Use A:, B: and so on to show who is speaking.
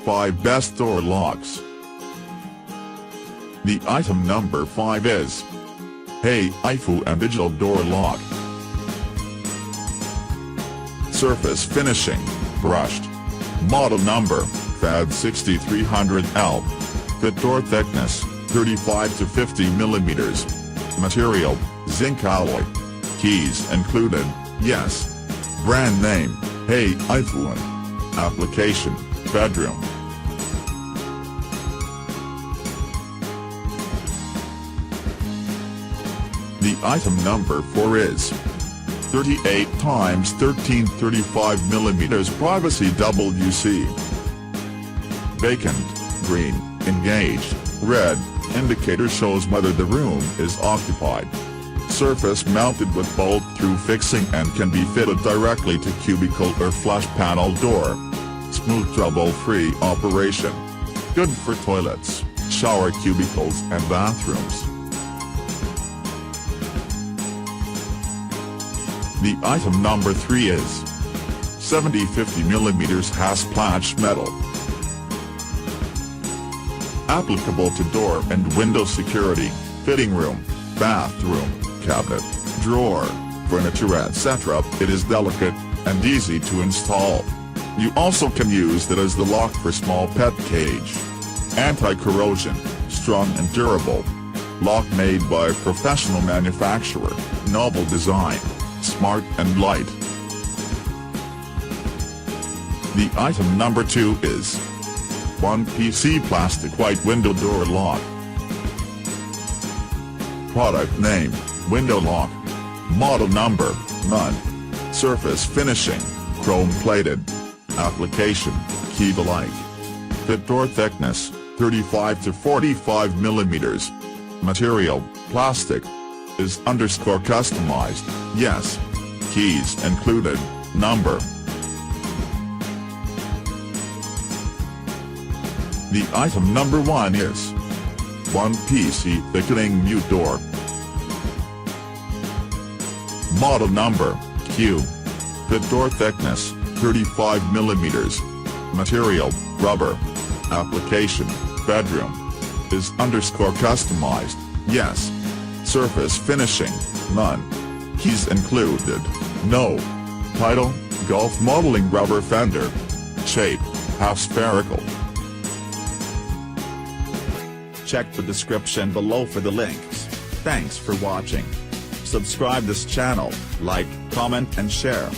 A: 5 best door locks. The item number 5 is Hasp and Digital Door Lock. Surface finishing, brushed. Model number, FAD 6300L. Fit door thickness, 35 to 50 mm. Material, zinc alloy. Keys included, yes. Brand name, Hasp. Application, bedroom. The item number 4 is 38 x 1335 mm privacy WC. Vacant, green, engaged, red, indicator shows whether the room is occupied. Surface mounted with bolt-through fixing and can be fitted directly to cubicle or flush panel door. Smooth trouble-free operation. Good for toilets, shower cubicles and bathrooms. The item number 3 is 70-50 mm Hasp Latch metal. Applicable to door and window security, fitting room, bathroom, cabinet, drawer, furniture etc. It is delicate and easy to install. You also can use it as the lock for small pet cage. Anti-corrosion, strong and durable. Lock made by a professional manufacturer, novel design. Smart and light. The item number 2 is 1PC plastic white window door lock. Product name, window lock. Model number, none. Surface finishing, chrome plated. Application, key-like. Fit door thickness, 35 to 45 mm. Material, plastic. Is _customized, yes. Keys included, number. The item number 1 is 1PC thickening mute door. Model number, Q. Fit door thickness, 35 mm. Material, rubber. Application, bedroom. Is _customized, yes. Surface finishing, none. Keys included, no. Title, Golf Modeling Rubber Fender. Shape, half spherical. Check the description below for the links. Thanks for watching. Subscribe this channel, like, comment and share.